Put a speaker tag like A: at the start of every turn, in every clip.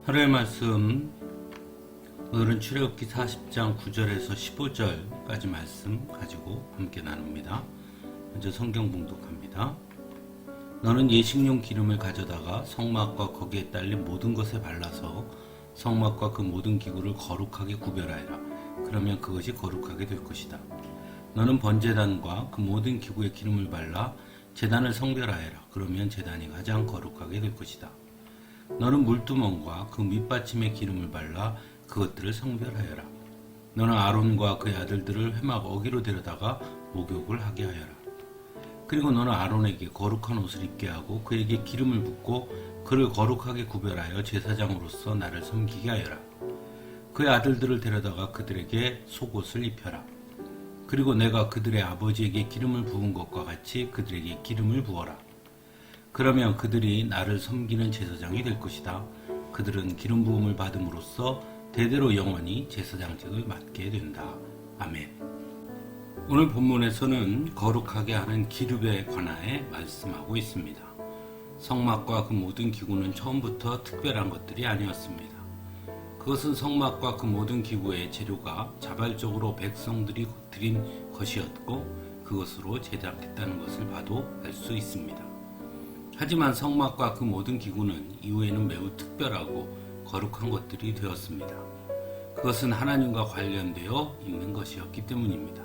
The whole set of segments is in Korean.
A: 하루의 말씀, 오늘은 출애굽기 40장 9절에서 15절까지 말씀 가지고 함께 나눕니다. 먼저 성경 봉독합니다. 너는 예식용 기름을 가져다가 성막과 거기에 딸린 모든 것에 발라서 성막과 그 모든 기구를 거룩하게 구별하여라. 그러면 그것이 거룩하게 될 것이다. 너는 번제단과 그 모든 기구에 기름을 발라 제단을 성별하여라. 그러면 제단이 가장 거룩하게 될 것이다. 너는 물두멍과 그 밑받침에 기름을 발라 그것들을 성별하여라. 너는 아론과 그의 아들들을 회막 어기로 데려다가 목욕을 하게 하여라. 그리고 너는 아론에게 거룩한 옷을 입게 하고 그에게 기름을 붓고 그를 거룩하게 구별하여 제사장으로서 나를 섬기게 하여라. 그의 아들들을 데려다가 그들에게 속옷을 입혀라. 그리고 내가 그들의 아버지에게 기름을 부은 것과 같이 그들에게 기름을 부어라. 그러면 그들이 나를 섬기는 제사장이 될 것이다. 그들은 기름 부음을 받음으로써 대대로 영원히 제사장직을 맡게 된다. 아멘. 오늘 본문에서는 거룩하게 하는 기름에 관하여 말씀하고 있습니다. 성막과 그 모든 기구는 처음부터 특별한 것들이 아니었습니다. 그것은 성막과 그 모든 기구의 재료가 자발적으로 백성들이 드린 것이었고 그것으로 제작했다는 것을 봐도 알 수 있습니다. 하지만 성막과 그 모든 기구는 이후에는 매우 특별하고 거룩한 것들이 되었습니다. 그것은 하나님과 관련되어 있는 것이었기 때문입니다.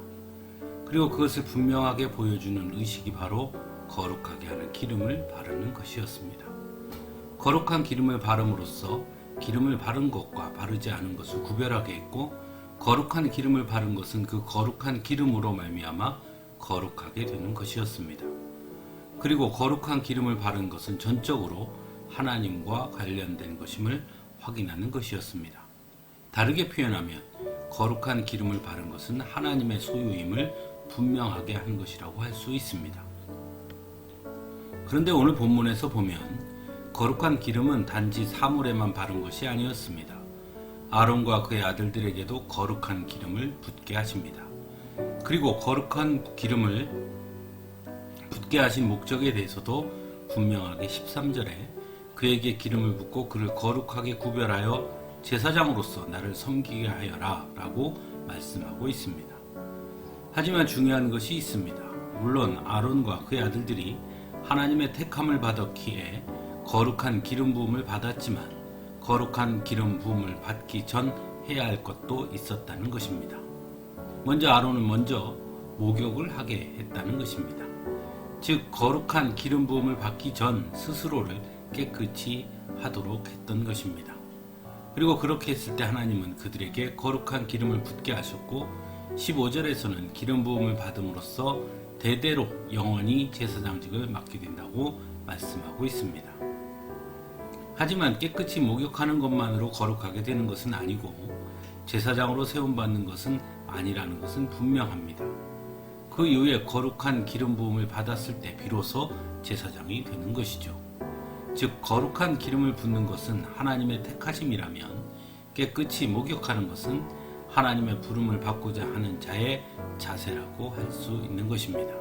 A: 그리고 그것을 분명하게 보여주는 의식이 바로 거룩하게 하는 기름을 바르는 것이었습니다. 거룩한 기름을 바름으로써 기름을 바른 것과 바르지 않은 것을 구별하게 했고 거룩한 기름을 바른 것은 그 거룩한 기름으로 말미암아 거룩하게 되는 것이었습니다. 그리고 거룩한 기름을 바른 것은 전적으로 하나님과 관련된 것임을 확인하는 것이었습니다. 다르게 표현하면 거룩한 기름을 바른 것은 하나님의 소유임을 분명하게 한 것이라고 할 수 있습니다. 그런데 오늘 본문에서 보면 거룩한 기름은 단지 사물에만 바른 것이 아니었습니다. 아론과 그의 아들들에게도 거룩한 기름을 붓게 하십니다. 그리고 거룩한 기름을 붓게 하신 목적에 대해서도 분명하게 13절에 그에게 기름을 붓고 그를 거룩하게 구별하여 제사장으로서 나를 섬기게 하여라 라고 말씀하고 있습니다. 하지만 중요한 것이 있습니다. 물론 아론과 그의 아들들이 하나님의 택함을 받았기에 거룩한 기름 부음을 받았지만 거룩한 기름 부음을 받기 전 해야 할 것도 있었다는 것입니다. 먼저 아론은 먼저 목욕을 하게 했다는 것입니다. 즉 거룩한 기름 부음을 받기 전 스스로를 깨끗이 하도록 했던 것입니다. 그리고 그렇게 했을 때 하나님은 그들에게 거룩한 기름을 붓게 하셨고 15절에서는 기름 부음을 받음으로써 대대로 영원히 제사장직을 맡게 된다고 말씀하고 있습니다. 하지만 깨끗이 목욕하는 것만으로 거룩하게 되는 것은 아니고 제사장으로 세움받는 것은 아니라는 것은 분명합니다. 그 이후에 거룩한 기름 부음을 받았을 때 비로소 제사장이 되는 것이죠. 즉 거룩한 기름을 붓는 것은 하나님의 택하심이라면 깨끗이 목욕하는 것은 하나님의 부름을 받고자 하는 자의 자세라고 할 수 있는 것입니다.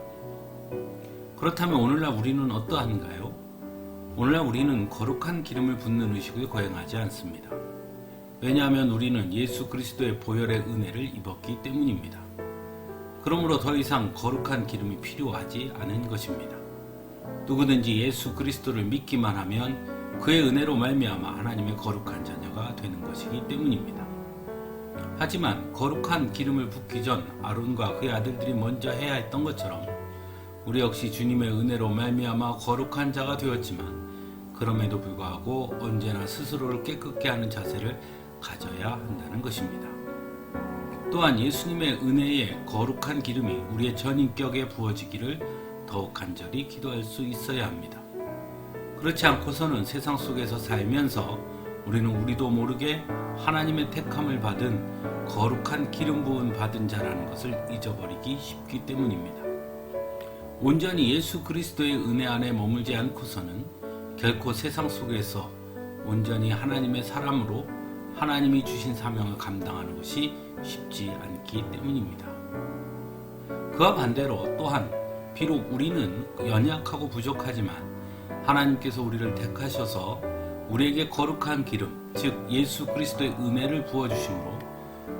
A: 그렇다면 오늘날 우리는 어떠한가요? 오늘날 우리는 거룩한 기름을 붓는 의식을 거행하지 않습니다. 왜냐하면 우리는 예수 그리스도의 보혈의 은혜를 입었기 때문입니다. 그러므로 더 이상 거룩한 기름이 필요하지 않은 것입니다. 누구든지 예수 그리스도를 믿기만 하면 그의 은혜로 말미암아 하나님의 거룩한 자녀가 되는 것이기 때문입니다. 하지만 거룩한 기름을 붓기 전 아론과 그의 아들들이 먼저 해야 했던 것처럼 우리 역시 주님의 은혜로 말미암아 거룩한 자가 되었지만 그럼에도 불구하고 언제나 스스로를 깨끗게 하는 자세를 가져야 한다는 것입니다. 또한 예수님의 은혜의 거룩한 기름이 우리의 전인격에 부어지기를 더욱 간절히 기도할 수 있어야 합니다. 그렇지 않고서는 세상 속에서 살면서 우리는 우리도 모르게 하나님의 택함을 받은 거룩한 기름 부음 받은 자라는 것을 잊어버리기 쉽기 때문입니다. 온전히 예수 그리스도의 은혜 안에 머물지 않고서는 결코 세상 속에서 온전히 하나님의 사람으로 하나님이 주신 사명을 감당하는 것이 쉽지 않기 때문입니다. 그와 반대로 또한 비록 우리는 연약하고 부족하지만 하나님께서 우리를 택하셔서 우리에게 거룩한 기름, 즉 예수 그리스도의 은혜를 부어주심으로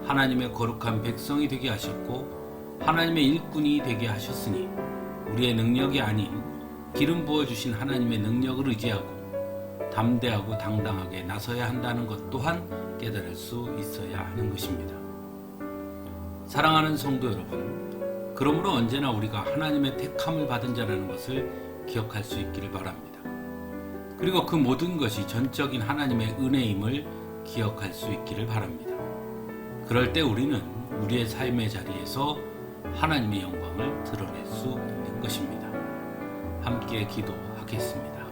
A: 하나님의 거룩한 백성이 되게 하셨고 하나님의 일꾼이 되게 하셨으니 우리의 능력이 아닌 기름 부어주신 하나님의 능력을 의지하고 담대하고 당당하게 나서야 한다는 것 또한 깨달을 수 있어야 하는 것입니다. 사랑하는 성도 여러분, 그러므로 언제나 우리가 하나님의 택함을 받은 자라는 것을 기억할 수 있기를 바랍니다. 그리고 그 모든 것이 전적인 하나님의 은혜임을 기억할 수 있기를 바랍니다. 그럴 때 우리는 우리의 삶의 자리에서 하나님의 영광을 드러낼 수 있는 것입니다. 함께 기도하겠습니다.